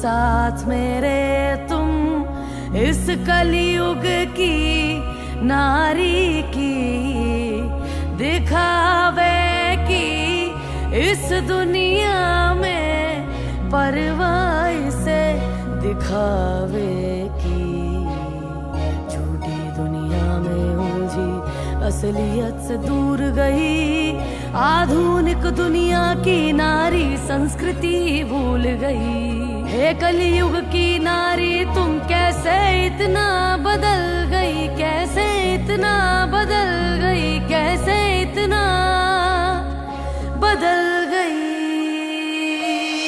साथ मेरे तुम इस कलयुग की नारी की दिखावे की इस दुनिया में परवाह से दिखावे की। झूठी दुनिया में उलझी असलियत से दूर गई, आधुनिक दुनिया की नारी संस्कृति भूल गई। हे कलयुग की नारी तुम कैसे इतना बदल गई, कैसे इतना बदल गई, कैसे इतना बदल गई।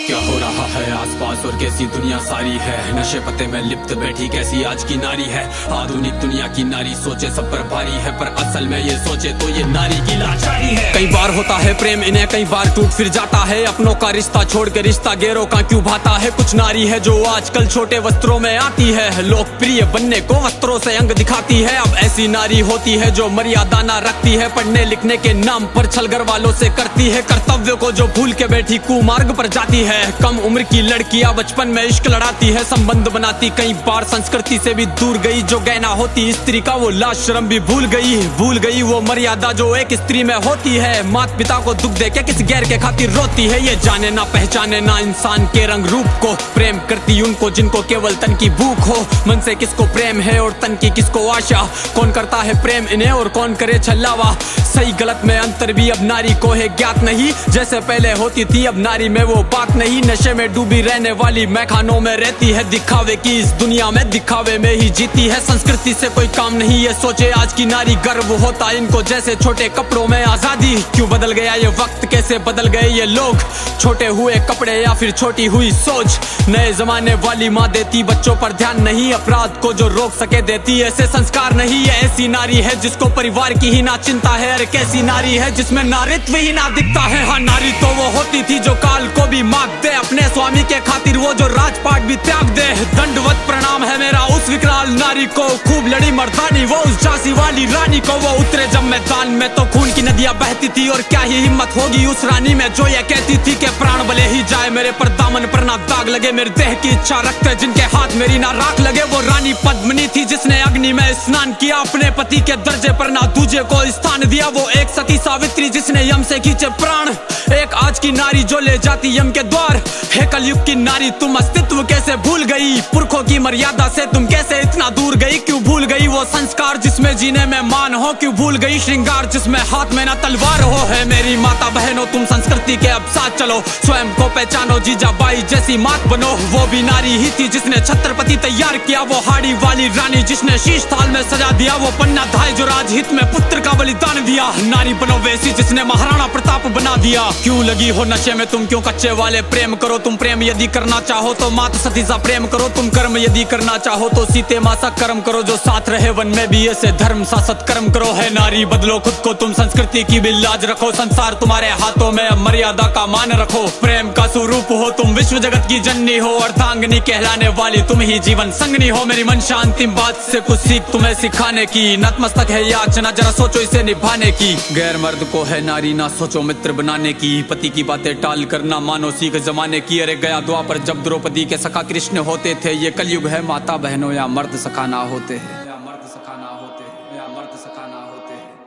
क्या हो रहा है आसपास और कैसी दुनिया सारी है, नशे पते में लिप्त बैठी कैसी आज की नारी है। आधुनिक दुनिया की नारी सोचे सब पर भारी है, पर असल में ये सोचे तो ये नारी की लाचारी है। कई बार होता है प्रेम इन्हें, कई बार टूट फिर जाता है, अपनों का रिश्ता छोड़ के रिश्ता गैरों का क्यों भाता है। कुछ नारी है जो आजकल छोटे वस्त्रों में आती है, लोकप्रिय बनने को वस्त्रों से अंग दिखाती है। अब ऐसी नारी होती है जो मर्यादा ना रखती है, पढ़ने लिखने के नाम पर छल घर वालों से करती है कर्तव्य को जो भूल के बैठी कुमार्ग पर जाती है। कम उम्र की लड़कियां बचपन में इश्क लड़ाती है, संबंध बनाती कई बार संस्कृति से भी दूर गई। जो गहना होती स्त्री का वो लाज शर्म भी भूल गई वो मर्यादा जो एक स्त्री में होती है। माता पिता को दुख दे के किस गैर के खातिर रोती है, ये जाने ना पहचाने ना इंसान के रंग रूप को। प्रेम करती उनको जिनको केवल तन की भूख हो, मन से किसको प्रेम है और तन की किसको आशा। कौन करता है प्रेम इन्हें और कौन करे छलावा, सही गलत में अंतर भी अब नारी को है ज्ञात नहीं। जैसे पहले होती थी अब नारी में वो बात नहीं, नशे में डूबी रहने वाली मैखानों में रहती है। दिखावे की इस दुनिया में दिखावे में ही जीती है, संस्कृति से कोई काम नहीं ये सोचे आज की नारी। गर्व होता इनको जैसे छोटे कपड़ों में आजादी, क्यों बदल गया ये वक्त कैसे बदल गए ये लोग। छोटे हुए कपड़े या फिर छोटी हुई सोच, नए जमाने वाली माँ देती बच्चों पर ध्यान नहीं, अपराध को जो रोक सके देती ऐसे संस्कार नहीं। ये ऐसी नारी है जिसको परिवार की ही ना चिंता है, अरे कैसी नारी है जिसमें नारित्व ही ना दिखता है। हाँ नारी तो वो होती थी जो काल को भी मात दे, अपने स्वामी के खातिर वो जो राजपाट भी त्याग दे। दंडवत प्रणाम है मेरा उस विकराल नारी को, खूब लड़ी मर्दानी वो उस झांसी वाली रानी को। वो उतरे जब मैदान में तो खून की नदियां बहती थी, और क्या ही हिम्मत होगी उस रानी में जो ये कहती थी कि प्राण भले ही जाए मेरे पर दामन पर ना दाग लगे, मेरे देह की इच्छा रखते जिनके हाथ मेरी ना राख लगे। वो रानी पद्मिनी थी जिसने अग्नि में स्नान किया, अपने पति के दर्जे पर ना दूजे को स्थान दिया। वो एक सती सावित्री जिसने यम से खींचे प्राण, एक आज की नारी जो ले जाती यम के द्वार। हे कलयुग की नारी तुम अस्तित्व कैसे भूल गई, पुरखों की मर्यादा से तुम कैसे इतना दूर गई। क्यों भूल गई वो संस्कार जिसमें जीने में मान हो, क्यों भूल गई श्रृंगार जिसमें हाथ में ना तलवार हो। है मेरी माता बहनों तुम संस्कृति के अब साथ चलो, स्वयं को पहचानो जीजाबाई जैसी मात बनो। वो भी नारी ही थी जिसने छत्रपति तैयार किया, वो हाड़ी वाली रानी जिसने शीश थाल में सजा दिया। वो पन्ना धाय जो राजहित में पुत्र का बलिदान दिया, नारी बनो वैसी जिसने महाराणा प्रताप बना दिया। क्यों लगी हो नशे में तुम, क्यों कच्चे वाले प्रेम करो तुम। प्रेम यदि करना चाहो तो मात सती सा प्रेम करो तुम, कर्म यदि करना चाहो तो सीते माँ सा कर्म करो। जो साथ रहे वन में भी ऐसे धर्म सा सत्कर्म करो। है नारी बदलो खुद को तुम, संस्कृति की भी लाज रखो, संसार तुम्हारे हाथों में मर्यादा का मान रखो। प्रेम का स्वरूप हो तुम, विश्व जगत की जननी हो, अर्धांगिनी कहलाने वाली तुम ही जीवन संगनी हो। मेरी मंशा अंतिम बात से कुछ सीख तुम्हें सिखाने की, नतमस्तक है याचना जरा सोचो इसे निभाने की। गैर मर्द को है नारी ना सोचो मित्र बनाने की, पति की बातें टाल कर ना मानो सीख जमाने की। अरे गया द्वापर जब द्रौपदी के सखा कृष्ण होते थे, ये कलयुग है माता बहनों या मर्द सखा ना होते हैं, या मर्द सखा ना होते हैं, या मर्द सखा ना होते हैं।